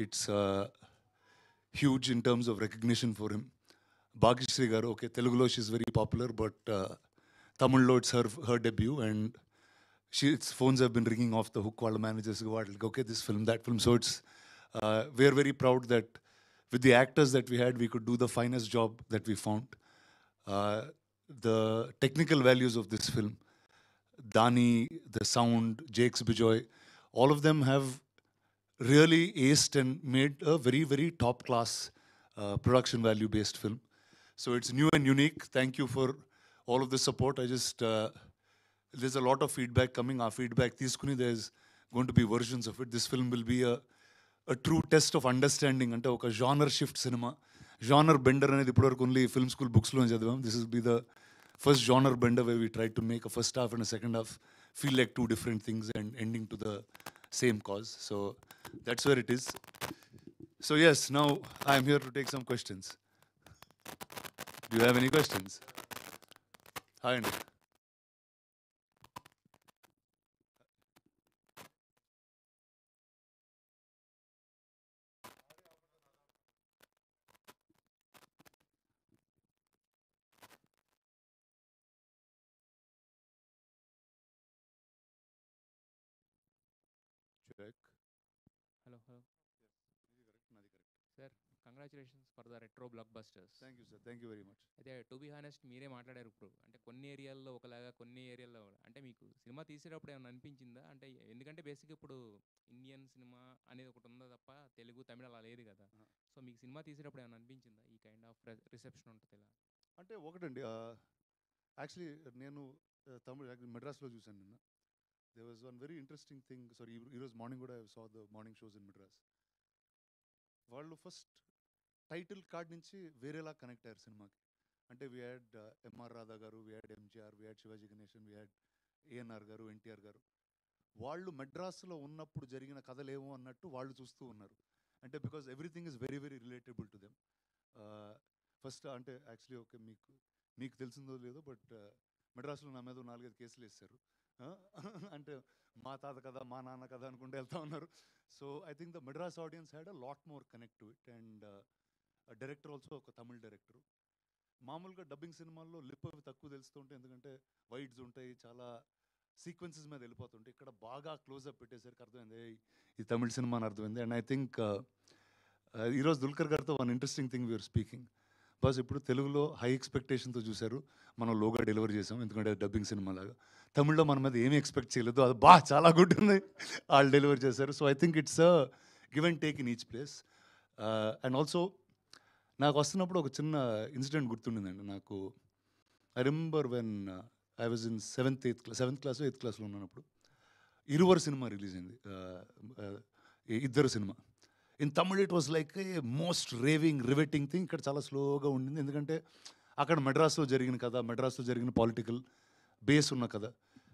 it's huge in terms of recognition for him. Bhagyashree garu, okay, Telugulo she's very popular, but Tamillo it's her debut, and its phones have been ringing off the hook. All the managers go out, like, okay, this film, that film. So it's we're very proud that with the actors that we had, we could do the finest job that we found. The technical values of this film, Dani, the sound, Jakes Bijoy, all of them have really aced and made a very, very top class production value based film. So it's new and unique. Thank you for all of the support. I just, there's a lot of feedback coming. Our feedback, there's going to be versions of it. This film will be a true test of understanding. Ante oka genre shift cinema. Genre bender anedi ippudu only film school books lo chadivam. This will be the first genre bender where we try to make a first half and a second half feel like two different things and ending to the same cause. So that's where it is. So yes, now I am here to take some questions. Do you have any questions? Hi, Andy. Check. Hello hello sir, congratulations for the retro black busters. Thank you, sir. Thank you very much. అయితే to be honest మీరే మాట్లాడారు ఇప్పుడు. అంటే కొన్ని ఏరియాల్లో ఒకలాగా, కొన్ని ఏరియాల్లో అంటే మీకు సినిమా తీసేటప్పుడు ఏమైనా అనిపించిందా? అంటే ఎందుకంటే బేసిక్గా ఇప్పుడు ఇండియన్ సినిమా అనేది ఒకటి ఉందా తప్ప తెలుగు తమిళ అలా లేదు కదా. సో మీకు సినిమా తీసేటప్పుడు ఏమైనా అనిపించిందా ఈ కైండ్ ఆఫ్ రిసెప్షన్ ఉంటుంది ఇలా? అంటే ఒకటండి, యాక్చువల్లీ నేను తమిళ మెడ్రాస్లో చూశాను నిన్న. They was one very interesting thing. Sorry, ఈరోజు మార్నింగ్ కూడా saw the morning shows in Madras. వాళ్ళు ఫస్ట్ టైటిల్ కార్డ్ నుంచి వేరేలా కనెక్ట్ అయ్యారు సినిమాకి. అంటే వీ హ్యాడ్ ఎంఆర్ రాధా గారు, we had MGR, we had Shivaji Ganesan, we had ANR గారు, ఎన్టీఆర్ గారు. వాళ్ళు మెడ్రాస్లో ఉన్నప్పుడు జరిగిన కథలేమో అన్నట్టు వాళ్ళు చూస్తూ ఉన్నారు. అంటే because everything is very very relatable to them. First అంటే యాక్చువల్లీ ఓకే, మీకు తెలిసిందో లేదో, బట్ మెడ్రాస్లో నా మీద 4-5 కేసులు వేస్తారు. అంటే మా తాత కదా, మా నాన్న కదా అనుకుంటూ వెళ్తా ఉన్నారు. So I think the Madras audience had a lot more connect to it. And director also ఒక తమిళ్ డైరెక్టర్. మామూలుగా డబ్బింగ్ సినిమాల్లో లిప్ అవి తక్కువ తెలుస్తుంటే, ఎందుకంటే వైడ్స్ ఉంటాయి, చాలా సీక్వెన్సెస్ మీద వెళ్ళిపోతుంటాయి. ఇక్కడ బాగా క్లోజ్అప్ పెట్టేసరికి అర్థమైంది ఈ తమిళ్ సినిమా అని అర్థమైంది. అండ్ ఐ థింక్ ఈరోజు దుల్కర్ గారితో one interesting thing we're speaking. బస్ ఇప్పుడు తెలుగులో హై ఎక్స్పెక్టేషన్తో చూశారు, మనం లోగా డెలివరీ చేసాం, ఎందుకంటే డబ్బింగ్ సినిమా లాగా. తమిళ్లో మన మీద ఏమీ ఎక్స్పెక్ట్ చేయలేదు, అది చాలా గుడ్ ఉంది, వాళ్ళు డెలివరీ చేశారు. So I think it's give and take in each place. And also నాకు వస్తున్నప్పుడు ఒక చిన్న ఇన్సిడెంట్ గుర్తుండిందండి నాకు. I remember when I was in 7th class 8th క్లాస్లో ఉన్నప్పుడు ఇరువరు సినిమా రిలీజ్ అయింది, ఇద్దరు cinema. In Tamil it was like a most raving riveting thing. ఇక్కడ చాలా స్లోగా ఉండింది, ఎందుకంటే అక్కడ మెడ్రాస్లో జరిగిన కథ, మెడ్రాస్లో జరిగిన పొలిటికల్ బేస్ ఉన్న కథ.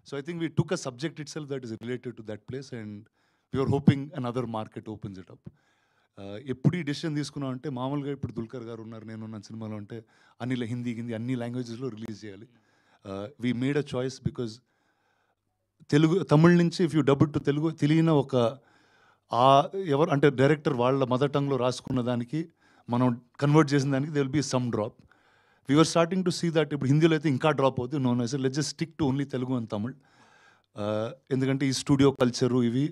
So I think we took a subject itself that is related to that place, and we're hoping another market opens it up. ఎప్పుడు ఈ డెసిషన్ తీసుకున్నాం అంటే, మామూలుగా ఇప్పుడు దుల్కర్ గారు ఉన్నారు, నేనున్న సినిమాలో అంటే హిందీ అన్ని లాంగ్వేజెస్లో రిలీజ్ చేయాలి. We made a choice because Tamil నుంచి if you dubbed to Telugu తెలియని ఒక ఎవరు అంటే డైరెక్టర్ వాళ్ళ మదర్ టంగ్లో రాసుకున్న దానికి మనం కన్వర్ట్ చేసిన దానికి they will be some drop. We're starting to see that ఇప్పుడు హిందీలో అయితే ఇంకా డ్రాప్ అవుతుంది. No no sir, let's just stick to only Telugu and Tamil. ఎందుకంటే ఈ స్టూడియో కల్చరు ఇవి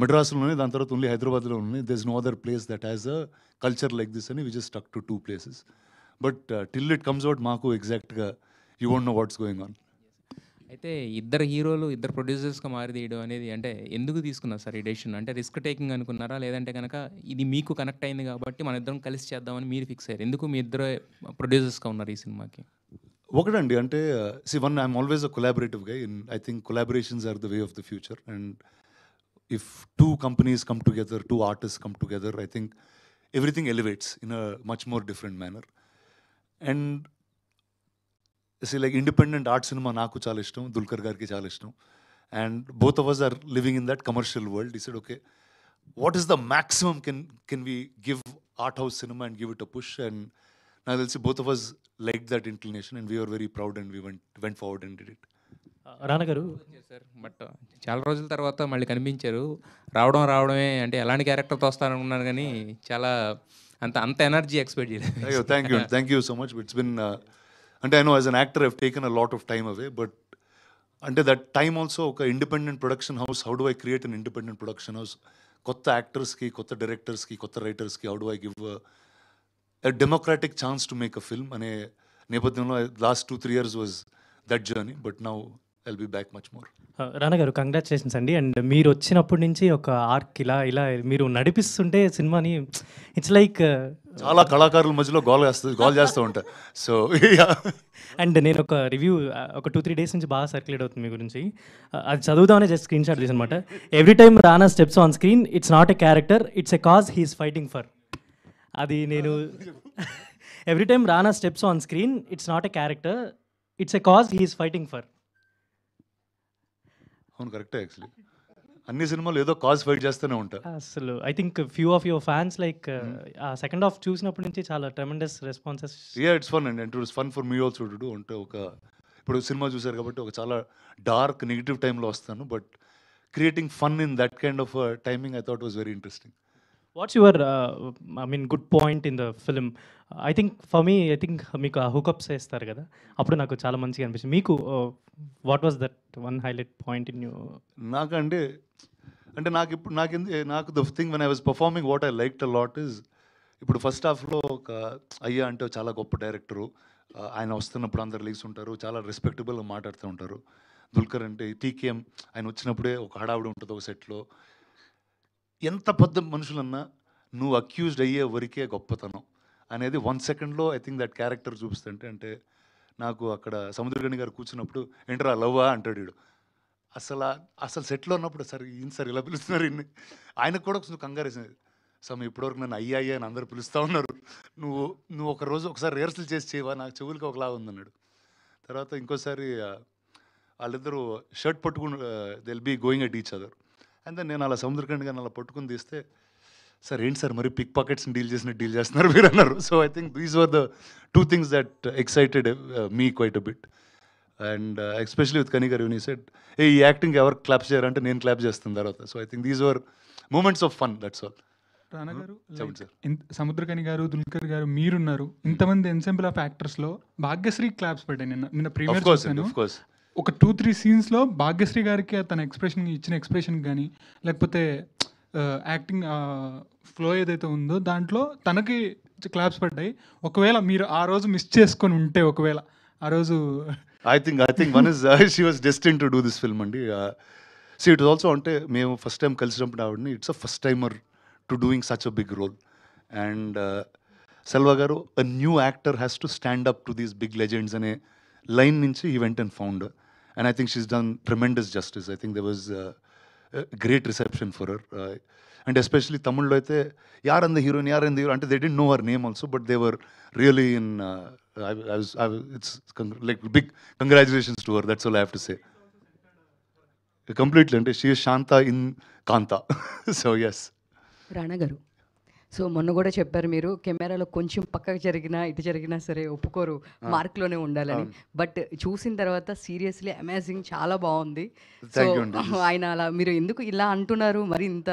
మెడ్రాస్లోనే, దాని తర్వాత ఓన్లీ హైదరాబాద్లో ఉన్నాయి. There is no other place that has a culture like this అని we just stuck to 2 places. But till it comes out మాకు ఎగ్జాక్ట్గా you won't know what's going on. అయితే ఇద్దరు హీరోలు ఇద్దరు ప్రొడ్యూసర్స్గా మారి తీయడం అనేది అంటే ఎందుకు తీసుకున్నారు సార్ ఈ డెసిషన్? అంటే రిస్క్ టేకింగ్ అనుకున్నారా, లేదంటే కనుక ఇది మీకు కనెక్ట్ అయింది కాబట్టి మన ఇద్దరం కలిసి చేద్దామని మీరు ఫిక్స్ అయ్యారు? ఎందుకు మీ ఇద్దరు ప్రొడ్యూసర్స్గా ఉన్నారు ఈ సినిమాకి? ఒకటండి, అంటే I'm always a collaborative guy. I think collaborations are the way of the future. And if 2 companies come together, 2 artists come together, I think everything elevates in a much more different manner. And like independent art cinema naaku chaala ishtam, Dulkar gariki chaala ishtam, and both of us are living in that commercial world. He said, okay, what is the maximum can we give art house cinema and give it a push? And now they'll see both of us liked that inclination, and we were very proud, and we went forward and did it. Rana garu sir but చాలా రోజుల తర్వాత మళ్ళీ కనిపించారు. రావడమే అంటే ఎలాంటి క్యారెక్టర్తో వస్తారనుకున్నాను కానీ చాలా అంత ఎనర్జీ ఎక్స్పెక్ట్ చేయలేదు. అయ్యో thank you so much. It's been అంటే I know as an actor I've taken a lot of time away, but అంటే దట్ టైమ్ ఆల్సో ఒక independent production house, how do I create an independent production house, కొత్త యాక్టర్స్కి, కొత్త డైరెక్టర్స్కి, కొత్త రైటర్స్కి how do I give a democratic chance to make a film అనే నేపథ్యంలో last 2-3 years was that journey, but now I'll be back much more. రానా గారు congratulations అండి. అండ్ మీరు వచ్చినప్పటి నుంచి ఒక ఆర్క్ ఇలా మీరు నడిపిస్తుంటే సినిమాని ఇట్స్ లైక్ చాలా కళాకారుల మధ్యలో గోల్ చేస్తూ ఉంటారు. సో అండ్ నేను ఒక రివ్యూ ఒక 2-3 days నుంచి బాగా సర్క్యులేట్ అవుతుంది మీ గురించి. అది చదువుదామనే జస్ట్ స్క్రీన్ షాట్ తీసి అనమాట. Every time Rana steps on screen it's not a character, it's a cause he's fighting for. అది నేను every time Rana steps on screen it's not a character, it's a cause he's fighting for. అవును, కరెక్టే. Actually అన్ని సినిమాలు ఏదో cause fight చేస్తూనే ఉంటారు. అసలు I think few of your fans like ఆ సెకండ్ హాఫ్ చూసినప్పటి నుంచి చాలా tremendous responses. It's fun and it was fun for me also to do. అంటే ఇప్పుడు సినిమా చూసారు కాబట్టి ఒక చాలా డార్క్ నెగిటివ్ టైంలో వస్తాను, but creating fun in that kind of timing I thought was very interesting. What's your good point in the film? I think మీకు ఆ హుకప్స్ వేస్తారు కదా, అప్పుడు నాకు చాలా మంచిగా అనిపించింది. మీకు what was that one highlight point in you? నాకు the thing when I was performing what I like a lot is, ఇప్పుడు ఫస్ట్ హాఫ్లో ఒక అయ్యా అంటే చాలా గొప్ప డైరెక్టరు, ఆయన వస్తున్నప్పుడు అందరు లీగ్స్ ఉంటారు, చాలా రెస్పెక్టబుల్గా మాట్లాడుతూ ఉంటారు. దుల్కర్ అంటే టీకేఎం ఆయన వచ్చినప్పుడే ఒక హడావుడి ఉంటుంది ఒక సెట్లో. ఎంత పెద్ద మనుషులన్నా నువ్వు అక్యూజ్డ్ అయ్యే వరకే గొప్పతనం అనేది 1 secondలో ఐ థింక్ దట్ క్యారెక్టర్ చూపిస్తుంటే. అంటే నాకు అక్కడ సముద్రగని గారు కూర్చున్నప్పుడు ఏంటరా లవ్వా అంటాడు వీడు. అసలు సెట్లో ఉన్నప్పుడు సార్ ఇలా పిలుస్తున్నారు ఇన్ని, ఆయనకు కూడా కొంచెం కంగారేసినది. ఇప్పటివరకు నన్ను అయ్యా అని అందరూ పిలుస్తూ ఉన్నారు, నువ్వు ఒకసారి రిహర్సల్ చేసి చేయవా, నాకు చెవులకి ఒకలాగా ఉందన్నాడు. తర్వాత ఇంకోసారి వాళ్ళిద్దరూ షర్ట్ పట్టుకుని they'll be going at each other. And then నేను అలా సముద్రఖండ్ గారిని అలా పట్టుకుని తీస్తే, సార్ ఏంటి సార్ మరి పిక్ పాకెట్స్ని డీల్ చేస్తున్నారు మీరు అన్నారు. So I think these were the 2 things that excited me quite a bit. And especially with Kani garu, you said ఈ యాక్టింగ్ ఎవరు క్లాప్స్ చేయారంటే నేను క్లాప్ చేస్తాను తర్వాత. So I think these were moments of fun, that's all. Rana garu, చెప్పండి సార్. సముద్రకని గారు, దుల్కర్ గారు, మీరున్నారు, ఇంతమంది ఎన్సెంబుల్ ఆఫ్ యాక్టర్స్లో భాగ్యశ్రీ క్లాప్స్ పడ్డాయి. నిన్న ప్రీమియర్ చూసాను. ఒక 2-3 సీన్స్లో భాగ్యశ్రీ గారికి తన ఇచ్చిన ఎక్స్ప్రెషన్ కానీ, లేకపోతే యాక్టింగ్ ఫ్లో ఏదైతే ఉందో దాంట్లో తనకి క్లాప్స్ పడ్డాయి. ఒకవేళ మీరు ఆ రోజు మిస్ చేసుకొని ఉంటే, ఒకవేళ ఆ రోజు I think one is she was destined to do this film అండి. See, it was also అంటే మేము ఫస్ట్ టైం కలిసినప్పుడు ఆవిడని, it's a first timer to doing such a big role. And Selva garu, a new actor has to stand up to these big legends అనే line నుంచి he went and found her. And I think she's done tremendous justice. I think there was a great reception for her. And especially Tamil అయితే యార్ అంద heroine అంటే they didn't know her name also, but they were really in it's like big congratulations to her. That's all I have to say. Completely. She is Shanta in Kanta. So yes. రానా గారు, so మొన్న కూడా చెప్పారు మీరు, కెమెరాలో కొంచెం పక్కకు జరిగినా ఇటు జరిగినా సరే ఒప్పుకోరు, మార్క్లోనే ఉండాలని. బట్ చూసిన తర్వాత సీరియస్లీ అమేజింగ్, చాలా బాగుంది. సో ఆయన అలా మీరు ఎందుకు ఇలా అంటున్నారు, మరి ఇంత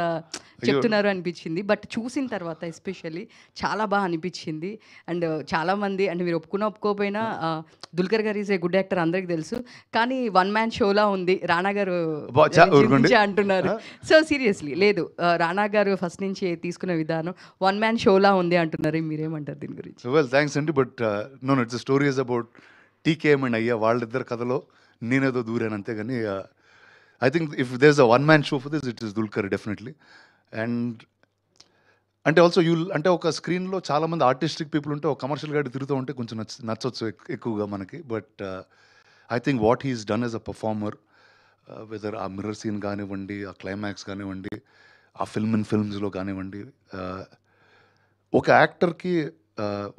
చెప్తున్నారు అనిపించింది. బట్ చూసిన తర్వాత ఎస్పెషల్లీ చాలా బాగా అనిపించింది. అండ్ చాలామంది అంటే మీరు ఒప్పుకోకపోయినా దుల్కర్ గారు ఈజ్ ఏ గుడ్ యాక్టర్ అందరికి తెలుసు, కానీ 1-man షోలా ఉంది రానా గారు అంటున్నారు. సో సీరియస్లీ లేదు, రానా గారు ఫస్ట్ నుంచి తీసుకునే విధానం 1-man షోలా ఉంది అంటున్నారు. మీరేమంటారు దీని గురించి? వెల్ థ్యాంక్స్ అండి, but no it's the story is about TKM and అయ్యా, వాళ్ళిద్దరు కథలో నేనేదో దూరాను అంతేగాని I think if there is a 1-man show for this, it is Dulquer definitely. And అంటే ఆల్సో అంటే ఒక స్క్రీన్లో చాలామంది ఆర్టిస్టిక్ పీపుల్ ఉంటే, ఒక కమర్షియల్ గాడి తిరుగుతూ ఉంటే కొంచెం నచ్చొచ్చు ఎక్కువగా మనకి. But I think what he's done as a performer, whether ఆ మిర్రర్ సీన్ కానివ్వండి, ఆ క్లైమాక్స్ కానివ్వండి, ఆ ఫిల్మ్స్లో కానివ్వండి, ఒక యాక్టర్కి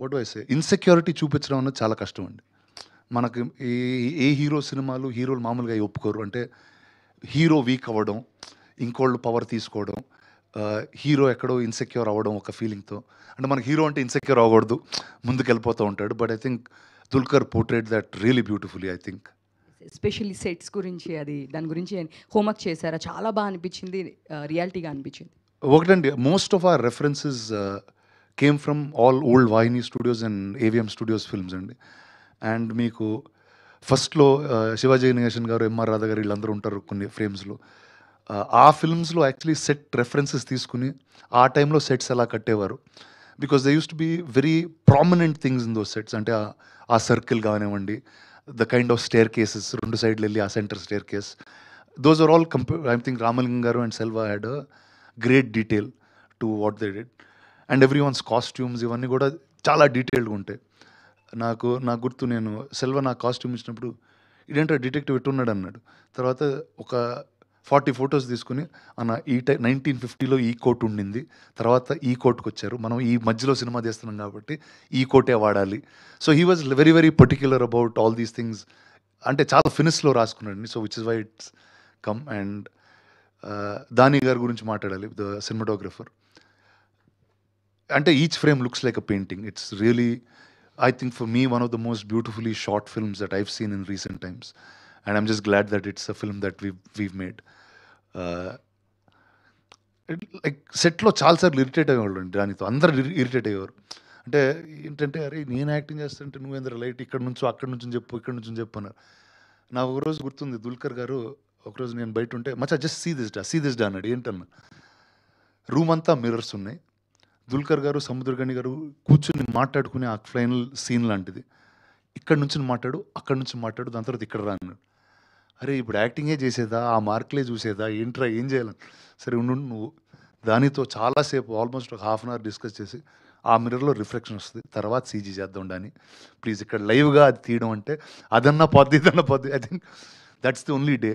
what do I say insecurity చూపించడం అనేది చాలా కష్టం అండి. మనకి ఏ హీరోలు మామూలుగా ఒప్పుకోరు. అంటే హీరో వీక్ అవ్వడం, ఇంకోళ్ళు పవర్ తీసుకోవడం, హీరో ఎక్కడో ఇన్సెక్యూర్ అవ్వడం ఒక ఫీలింగ్తో. అంటే మనకి హీరో అంటే ఇన్సెక్యూర్ అవ్వకూడదు, ముందుకు వెళ్ళిపోతూ ఉంటాడు. But I think Dulquer portrayed that really beautifully. I think especially sets గురించి అది దాని గురించి హోంవర్క్ చేశారా? చాలా బాగా అనిపించింది, రియాలిటీగా అనిపించింది. ఒకటండి, most of our references came from all old Vahini studios and AVM studios films అండి. అండ్ మీకు ఫస్ట్లో శివాజీ గణేశన్ గారు, ఎంఆర్ రాధా గారు వీళ్ళందరూ ఉంటారు కొన్ని ఫ్రేమ్స్లో. ఆ ఫిల్మ్స్లో యాక్చువల్లీ సెట్ రెఫరెన్సెస్ తీసుకుని ఆ టైంలో సెట్స్ ఎలా కట్టేవారు, because they used to be very prominent things in those sets. అంటే ఆ సర్కిల్ కానివ్వండి, the kind of staircases, 2 సైడ్లు వెళ్ళి ఆ centre staircase, those are all I think Ramalingam garu and Selva had a great detail to what they did. And everyone's costumes ఇవన్నీ కూడా చాలా డీటెయిల్డ్గా ఉంటాయి. నాకు గుర్తు, నేను సెల్వా నాకు కాస్ట్యూమ్ ఇచ్చినప్పుడు ఇదేంటో డిటెక్టివ్ ఎట్టున్నాడు అన్నాడు. తర్వాత ఒక 40 ఫొటోస్ తీసుకుని అన్న ఈ 1950లో ఈ కోట్ ఉండింది, తర్వాత ఈ కోట్కి వచ్చారు, మనం ఈ మధ్యలో సినిమా తీస్తున్నాం కాబట్టి ఈ కోటే వాడాలి. So he was very very particular about all these things. అంటే చాలా ఫినిష్లో రాసుకున్నాడు. So which is why it's come. And దాని గారి గురించి మాట్లాడాలి, ద సినిమాటోగ్రఫర్. అంటే each frame looks like a painting. It's really, I think for me, one of the most beautifully shot films that I've seen in recent times. And I'm just glad that it's a film that we've made. Like సెట్లో చాలాసార్లు irritate అయ్యేవాళ్ళు అండి దానితో, అందరు irritate అయ్యేవారు. అంటే ఏంటంటే, అరే నేను యాక్టింగ్ చేస్తుంటే నువ్వేంద్ర లైట్ ఇక్కడ నుంచో అక్కడ నుంచి చెప్పు, ఇక్కడ నుంచి చెప్పు అన్నారు. నాకు ఒకరోజు గుర్తుంది, దుల్కర్ గారు ఒకరోజు నేను బయట ఉంటే, మచ్చా జస్ట్ సీ దిస్ డా అన్నాడు. ఏంటన్నా, రూమ్ అంతా మిర్రర్స్ ఉన్నాయి, దుల్కర్ గారు సముద్రగని గారు కూర్చుని మాట్లాడుకునే ఆ ఫైనల్ సీన్ లాంటిది, ఇక్కడ నుంచి మాట్లాడు, అక్కడ నుంచి మాట్లాడు, దాని తర్వాత ఇక్కడ రా అన్నాడు. అరే ఇప్పుడు యాక్టింగే చేసేదా, ఆ మార్కులే చూసేదా, ఏంట్రా ఏం చేయాలని. సరే ఉండు, నువ్వు దానితో చాలాసేపు ఆల్మోస్ట్ ఒక హాఫ్ అన్ అవర్ డిస్కస్ చేసి, ఆ మిర్రర్లో రిఫ్లెక్షన్ వస్తుంది, తర్వాత సీజీ చేద్దాం డాని ప్లీజ్, ఇక్కడ లైవ్గా అది తీయడం అంటే అదన్నా పోద్ది ఇదన్నా పోద్ది. I think that's the only day.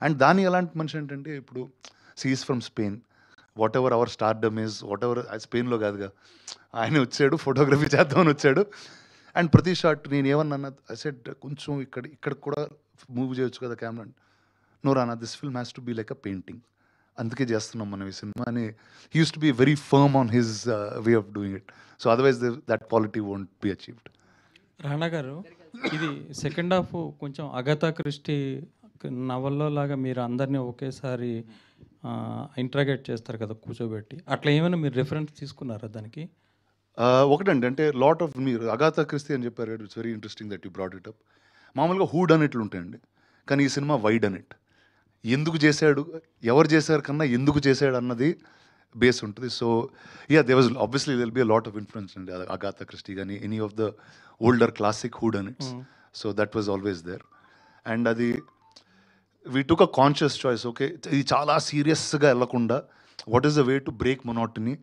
అండ్ దాని ఎలాంటి మనిషి ఏంటంటే, ఇప్పుడు she's from Spain, whatever our stardom is, whatever, స్పెయిన్లో కాదుగా, ఆయన వచ్చాడు ఫోటోగ్రఫీ చేద్దామని వచ్చాడు. అండ్ ప్రతి షాట్ నేను ఏమన్నా సెట్ కొంచెం ఇక్కడ కూడా మూవ్ చేయొచ్చు కదా camera, no Rana, this film has to be like a painting, అందుకే చేస్తున్నాం మనం ఈ సినిమా అని. He uses to be very firm on his way of doing it. So otherwise that quality won't be achieved. Rana garu, ఇది సెకండ్ హాఫ్ కొంచెం Agatha Christie నవల్లో లాగా మీరు అందరినీ ఒకేసారి ఇంట్రాగేట్ చేస్తారు కదా కూర్చోబెట్టి, అట్లా ఏమైనా మీరు రిఫరెన్స్ తీసుకున్నారా దానికి? ఒకటండి, అంటే లాట్ ఆఫ్ మీరు అగాథా క్రిస్టీ అని చెప్పారు, it's very interesting that you brought it up. మామూలుగా హూ డన్ ఇట్లు ఉంటాయండి, కానీ ఈ సినిమా వై డన్ ఇట్, ఎందుకు చేశాడు, ఎవరు చేశారు కన్నా ఎందుకు చేశాడు అన్నది బేస్ ఉంటుంది. So yeah, they was obviously there'll be a lot of influence అండి, అగాథా క్రిస్టీ కానీ any of the older classic whodunits. So that was always there. And అది we took a conscious choice. Okay, ఇది చాలా సీరియస్గా వెళ్ళకుండా what is the way to break monotony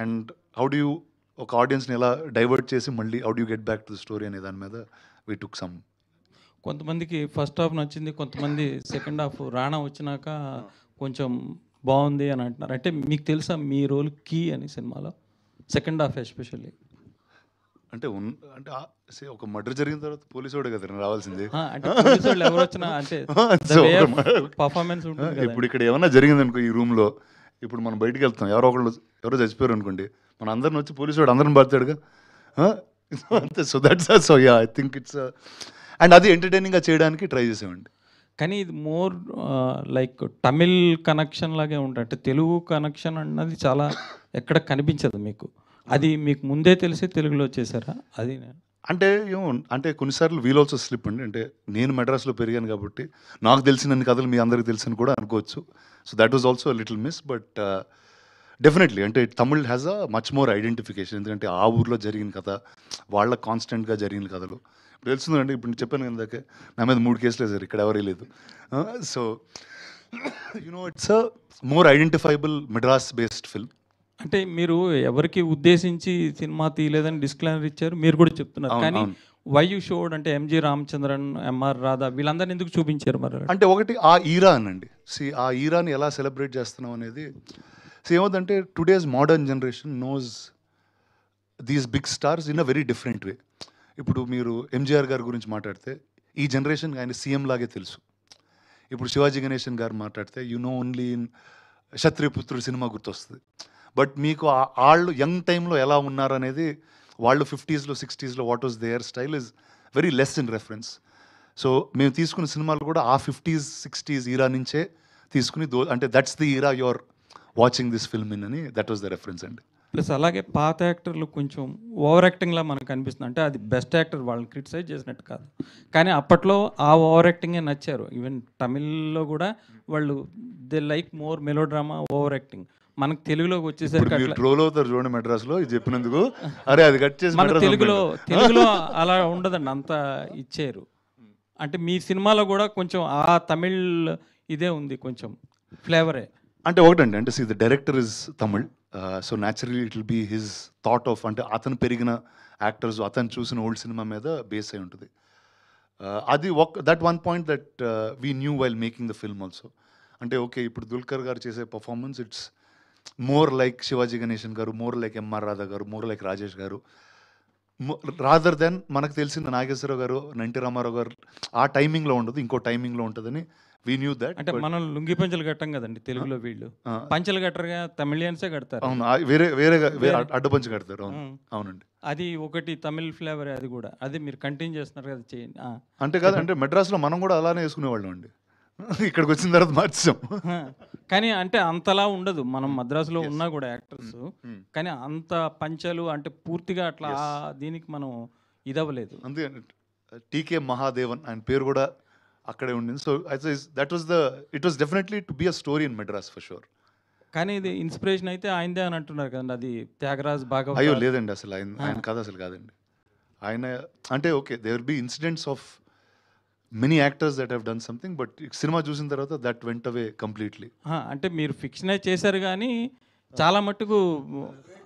and how do you ఒక ఆడియన్స్ని ఎలా divert చేసి మళ్ళీ how do get back to the story అనే దాని మీద వీ టుక్ సమ్. కొంతమందికి ఫస్ట్ హాఫ్ నచ్చింది, కొంతమంది సెకండ్ హాఫ్ రాణా వచ్చినాక కొంచెం బాగుంది అని అంటున్నారు. అంటే మీకు తెలుసా మీ రోల్ కీ అని సినిమాలో, సెకండ్ హాఫ్ ఎస్పెషల్లీ? అంటే అంటే ఒక మర్డర్ జరిగిన తర్వాత పోలీసు వాడే కదా రావాల్సింది. అంటే పోలీసు వాళ్ళు ఎవరు వచ్చినా అంటే పర్ఫార్మెన్స్ ఉంటుంది. ఇప్పుడు ఇక్కడ ఏమన్నా జరిగింది అనుకో ఈ రూమ్లో, ఇప్పుడు మనం బయటికి వెళ్తాం, ఎవరో చచ్చిపోయారు అనుకోండి, మన అందరిని వచ్చి పోలీసు వాడు అందరిని పడతాడుగా అంతే. So that's so yeah, I think it's and అది ఎంటర్టైనింగ్గా చేయడానికి ట్రై చేసామండి. కానీ ఇది మోర్ లైక్ తమిళ్ కనెక్షన్ లాగే ఉంటుంది, అంటే తెలుగు కనెక్షన్ అన్నది చాలా ఎక్కడ కనిపించదు మీకు. అది మీకు ముందే తెలిసి తెలుగులో చేశారా? అది అంటే ఏమో, అంటే కొన్నిసార్లు వీల్ ఆల్సో స్లిప్ అండి. అంటే నేను మెడ్రాస్లో పెరిగాను కాబట్టి నాకు తెలిసినన్ని కథలు మీ అందరికి తెలుసని కూడా అనుకోవచ్చు. So that was also little miss. But definitely అంటే Tamil has a much more identification. ఎందుకంటే ఆ ఊర్లో జరిగిన కథ, వాళ్ళ కాన్స్టెంట్గా జరిగిన కథలు ఇప్పుడు తెలుస్తుందండి. ఇప్పుడు నేను చెప్పాను కదా, నా మీద 3 కేసులు వేసారు, ఇక్కడ ఎవరే లేదు. So you know it's a more identifiable Madras based film. అంటే మీరు ఎవరికి ఉద్దేశించి సినిమా తీయలేదని డిస్క్లైమర్ ఇచ్చారు, మీరు కూడా చెప్తున్నారు. కానీ వై యూ షోడ్ అంటే ఎంజి రామచంద్రన్, ఎంఆర్ రాధా వీళ్ళందరినీ ఎందుకు చూపించారు మరి? అంటే ఒకటి ఆ ఈరా అనండి. ఆ ఈరాని ఎలా సెలబ్రేట్ చేస్తున్నాం అనేది ఏమవుతుందంటే today's modern generation knows these big stars in a very different way. ఇప్పుడు మీరు ఎంజీఆర్ గారి గురించి మాట్లాడితే ఈ జనరేషన్ ఆయన సీఎం లాగే తెలుసు. ఇప్పుడు శివాజీ గణేశన్ గారు మాట్లాడితే you know only in Kshatriyaputrudu cinema గుర్తొస్తుంది. బట్ మీకు వాళ్ళు యంగ్ టైంలో ఎలా ఉన్నారు అనేది, వాళ్ళు 50s, 60s what was their style is very less in reference. సో మేము తీసుకున్న సినిమాలు కూడా ఆ 50s 60s ఈరా నుంచే తీసుకుని అంటే that's the era your watching this film in అని దట్ వాస్ ద రెఫరెన్స్ అండి. ప్లస్ అలాగే పాత యాక్టర్లు కొంచెం ఓవర్ యాక్టింగ్లా మనకు అనిపిస్తుంది. అంటే అది బెస్ట్ యాక్టర్, వాళ్ళని క్రిటిసైజ్ చేసినట్టు కాదు, కానీ అప్పట్లో ఆ ఓవర్ యాక్టింగే నచ్చారు. ఈవెన్ తమిళ్లో కూడా వాళ్ళు they like more melodrama, over acting. మనకు తెలుగులోకి వచ్చేసరికి అట్లా ట్రోల్ అవుతారు చూడండి మెడ్రాస్లో ఇది చెప్పినందుకు. అరే అది కట్ చేసి మన తెలుగులో అలా ఉండదండి, అంత ఇచ్చారు. అంటే మీ సినిమాలో కూడా కొంచెం ఆ తమిళ్ ఇదే ఉంది, కొంచెం ఫ్లేవరే. అంటే ఒకటండి, అంటే the director is Tamil, so naturally it will be his thought of, అంటే అతను పెరిగిన యాక్టర్స్, అతను చూసిన ఓల్డ్ సినిమా మీద బేస్ అయి ఉంటుంది. అది that one point that we knew while making the film also. అంటే ఓకే, ఇప్పుడు దుల్కర్ గారు చేసే performance it's more like Shivaji Ganesan గారు, మోర్ లైక్ ఎంఆర్ రాధా గారు, మోర్ లైక్ రాజేష్ గారు, రాదర్ దెన్ మనకు తెలిసిన నాగేశ్వరరావు గారు, ఎన్టీ రామారావు గారు ఆ టైమింగ్లో ఉండదు, ఇంకో టైమింగ్లో ఉంటుందని వీ న్యూ దట్. అంటే మనం లుంగి పంచలు కట్టం కదండి తెలుగులో, వీళ్ళు పంచలు కట్టరుగా, తమిళియన్సే కడతారు. అవును, వేరే అడ్డపంచి కడతారు. అవును, అవునండి, అది ఒకటి తమిళ్ ఫ్లేవర్. అది కూడా అది మీరు కంటిన్యూ చేస్తున్నారు కదా, చేయండి. అంటే కాదు, అంటే మెడ్రాస్లో మనం కూడా అలానే వేసుకునేవాళ్ళం అండి, ఇక్కడికి వచ్చిన తర్వాత మార్చాం. కానీ అంటే అంతలా ఉండదు, మనం మద్రాసులో ఉన్నా కూడా యాక్టర్స్, కానీ అంత పంచలు అంటే పూర్తిగా అట్లా దీనికి మనం ఇదవ్వలేదు. అంతే, టీకే మహాదేవన్ ఆయన పేరు కూడా అక్కడే ఉండింది. So it was definitely to be a story in Madras for sure. కానీ ఇది ఇన్స్పిరేషన్ అయితే ఆయనదే అని అంటున్నారు కదండి, అది త్యాగరాజ్ భాగవత. అయ్యో లేదండి, అసలు ఆయన కథ అసలు కాదండి. ఆయన అంటే okay, they will be incidents of many actors that have done something, but cinema చూసిన తర్వాత దట్ వెంట్ అవే కంప్లీట్లీ. అంటే మీరు ఫిక్షనే చేశారు కానీ చాలా మట్టుకు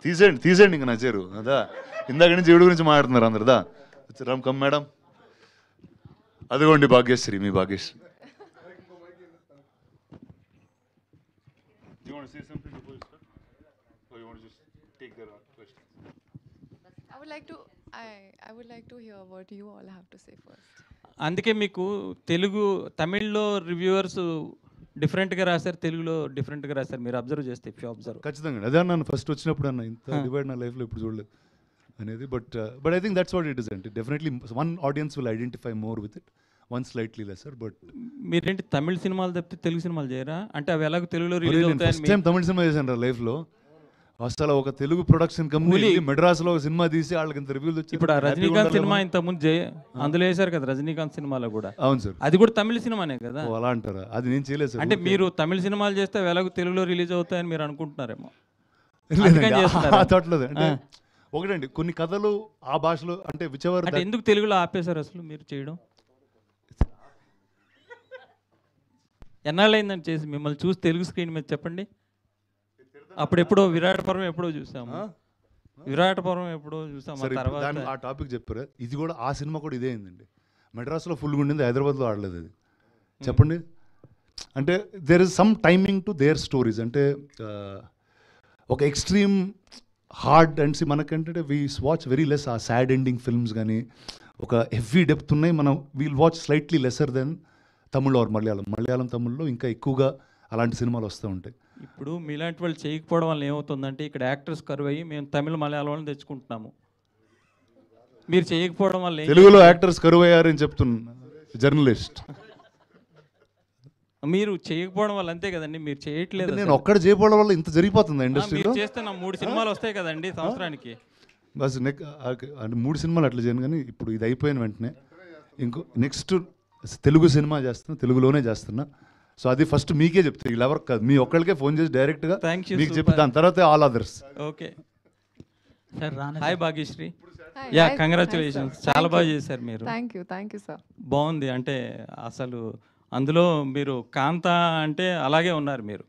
తీసేయండి ఇంకా నచ్చారు అదా. ఇందాక నుంచి ఈవిడ గురించి మాట్లాడుతున్నారు అందరుదా. రామ్ కమ్ మేడం, అదిగోండి భాగ్యశ్రీ, మీ Bhagyashree. I would like to hear what you all have to say first. అందుకే మీకు తెలుగు తమిళ్లో రివ్యూవర్స్ డిఫరెంట్గా రాశారు, తెలుగులో డిఫరెంట్గా రాశారు. మీరు అబ్జర్వ్ చేస్తే, ఇఫ్ యూ అబ్జర్వ్. ఖచ్చితంగా అదే అన్నాను ఫస్ట్ వచ్చినప్పుడు, అన్న ఇంత డివైడ్ నా లైఫ్లో ఇప్పుడు చూడలేదు అనేది. But I think that's what it is అంటే definitely one audience will identify more with it, one slightly lesser. But మీరేంటి తమిళ సినిమాలు తప్పితే తెలుగు సినిమాలు చేయరా? అంటే అవి ఎలాగో తెలుగులో రిలీజ్ అవుతాయి. ఫస్ట్ టైం తమిళ సినిమా చేశాను లైఫ్లో. అసలు ఒక తెలుగు ప్రొడక్షన్ కంపెనీ మెడ్రాస్లో ఒక సినిమా తీసి వాళ్ళకి ఇంత రివ్యూలు వచ్చి. ఇప్పుడు ఆ రజనీకాంత్ సినిమా ఇంతకుముందు అందులో వేశారు కదా, రజనీకాంత్ సినిమాలో కూడా. అవును సార్, అది కూడా తమిళ సినిమానే కదా. అలా అంటారా? అది నేను చేయలేదు సార్. అంటే మీరు తమిళ సినిమాలు చేస్తే అవి ఎలాగో తెలుగులో రిలీజ్ అవుతాయని మీరు అనుకుంటున్నారేమో. థాట్లేదు. అంటే ఒకటండి, కొన్ని కథలు ఆ భాషలో అంటే విచవర్. అంటే ఎందుకు తెలుగులో ఆపేశారు అసలు మీరు చేయడం? ఎన్నాళ్ళైందని చేసి మిమ్మల్ని చూసి తెలుగు స్క్రీన్ మీద చెప్పండి. అప్పుడు ఎప్పుడో విరాటపురం ఎప్పుడో చూసాము, విరాటపురం ఎప్పుడో చూసాము. తర్వాత ఆ టాపిక్ చెప్పారు. ఇది కూడా ఆ సినిమా కూడా ఇదే అయిందండి. మెడ్రాస్లో ఫుల్గా ఉండింది, హైదరాబాద్లో ఆడలేదు అది. చెప్పండి, అంటే there is some timing to their stories. అంటే ఒక ఎక్స్ట్రీమ్ హార్డ్ అండ్ మనకంటే we watch very less a sad ending films, కానీ ఒక హెవీ డెప్త్ ఉన్నాయి. మనం we'll watch slightly lesser than Tamil or Malayalam తమిళ్లో ఇంకా ఎక్కువగా అలాంటి సినిమాలు వస్తూ ఉంటాయి. ఇప్పుడు మీలాంటి వాళ్ళు చేయకపోవడం వల్ల ఏమవుతుందంటే ఇక్కడ యాక్టర్స్ కరువు అయ్యి మేము తమిళ మలయాళం తెచ్చుకుంటున్నాము. మీరు చేయకపోవడం వల్ల తెలుగులో యాక్టర్స్ కరువు అయ్యారని చెప్తున్నా జర్నలిస్ట్. మీరు చేయకపోవడం వల్ల అంతే కదండి, మీరు చేయట్లేదు. నేను ఒక్కడ చేయకపోవడం వల్ల ఇంత జరిగిపోతుంది ఇండస్ట్రీలో. చేస్తే నా 3 సినిమాలు వస్తాయి కదండి సంవత్సరానికి. బస్ అంటే 3 సినిమాలు అట్లా చేయను, కానీ ఇప్పుడు ఇది అయిపోయిన వెంటనే నెక్స్ట్ తెలుగు సినిమా చేస్తున్నా, తెలుగులోనే చేస్తున్నా. సో అది ఫస్ట్ మీకే చెప్తాను, వీళ్ళు ఎవరికి కాదు, మీ ఒక్కరికే ఫోన్ చేసి డైరెక్ట్గా మీకు చెప్పి దాని తర్వాత all others. Okay sir. Hi Bhagyashree. Yeah, congratulations, చాలా బాగా చేశారు మీరు. Thank you sir. బాగుంది. అంటే అసలు అందులో మీరు కాంత అంటే అలాగే ఉన్నారు మీరు.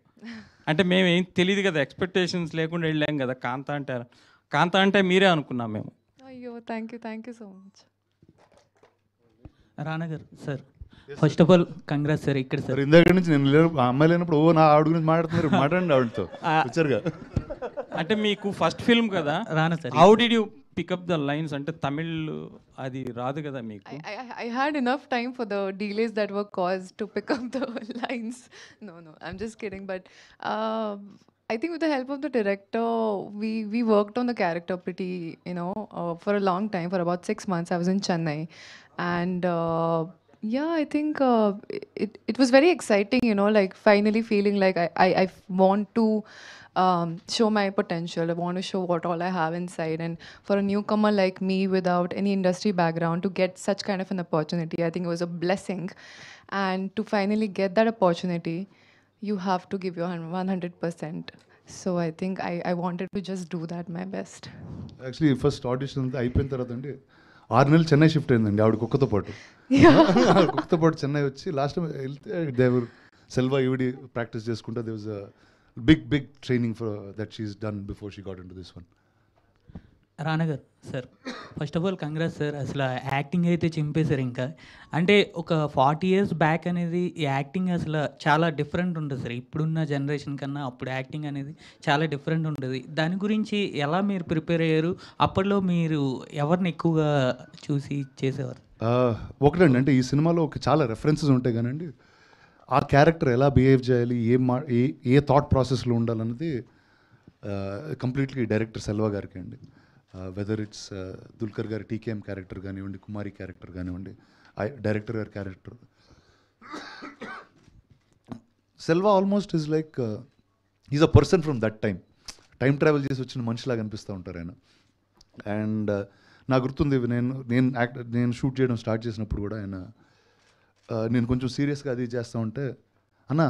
అంటే మేము ఏం తెలియదు కదా, ఎక్స్పెక్టేషన్స్ లేకుండా వెళ్ళాం కదా. కాంత అంటే మీరే అనుకున్నాం మేము. అయ్యో thank you so much. Rana garu sir, first of all congrats sir. ఇక్కడ సార్ ఇందాక నుంచి నేను అమ్మాయి లేనప్పుడు నా ఆవిడ గురించి మాట్లాడుతున్నారు, మాట్లాడండి ఆవిడతో వచ్చారుగా. అంటే మీకు ఫస్ట్ ఫిల్మ్ కదా రానా sir, how did you pick up the lines? అంటే తమిళ్ అది రాదు కదా మీకు. I had enough time for the delays that were caused to pick up the lines. No, I'm just kidding. But I think with the help of the director, we worked on the character pretty, for a long time. For about 6 months, I was in Chennai, and Yeah, I think it was very exciting, you know, like finally feeling like I want to show my potential. I want to show what all I have inside. And for a newcomer like me without any industry background to get such kind of an opportunity, I think it was a blessing. And to finally get that opportunity, you have to give your 100%. So I think I wanted to just do that my best. Actually first audition అంతా అయిపోయిన తర్వాత అండి 6 నెలలు Chennai shift అయిందండి ఆవిడ కుక్కతో పాటు. కుక్కతో పాటు చెన్నై వచ్చి లాస్ట్ టైం వెళ్తే దేవర్ సెల్వా ఈవిడి ప్రాక్టీస్ చేసుకుంటే they was a big training for that she's done before she got into this one. Rana garu sir, first of all congrats sir. అసలు యాక్టింగ్ అయితే చింపేశారు. ఇంకా అంటే ఒక 40 years బ్యాక్ అనేది ఈ యాక్టింగ్ అసలు చాలా డిఫరెంట్ ఉంటుంది సార్. ఇప్పుడున్న జనరేషన్ కన్నా అప్పుడు యాక్టింగ్ అనేది చాలా డిఫరెంట్ ఉంటుంది. దాని గురించి ఎలా మీరు ప్రిపేర్ అయ్యారు? అప్పట్లో మీరు ఎవరిని ఎక్కువగా చూసి చేసేవారు? ఒకటండి, అంటే ఈ సినిమాలో చాలా రెఫరెన్సెస్ ఉంటాయి కానండి, ఆ క్యారెక్టర్ ఎలా బిహేవ్ చేయాలి, ఏ థాట్ ప్రాసెస్లో ఉండాలన్నది కంప్లీట్లీ డైరెక్టర్ సెల్వా గారికి అండి. వెదర్ ఇట్స్ దుల్కర్ గారి టీకేఎం క్యారెక్టర్ కానివ్వండి, కుమారి క్యారెక్టర్ కానివ్వండి, డైరెక్టర్ గారి character. Selva almost is like is a person from that time travel చేసి వచ్చిన మనిషిలాగా అనిపిస్తూ ఉంటారు ఆయన. అండ్ నాకు గుర్తుంది, నేను షూట్ చేయడం స్టార్ట్ చేసినప్పుడు కూడా ఆయన నేను కొంచెం సీరియస్గా అది చేస్తూ ఉంటే, అన్నా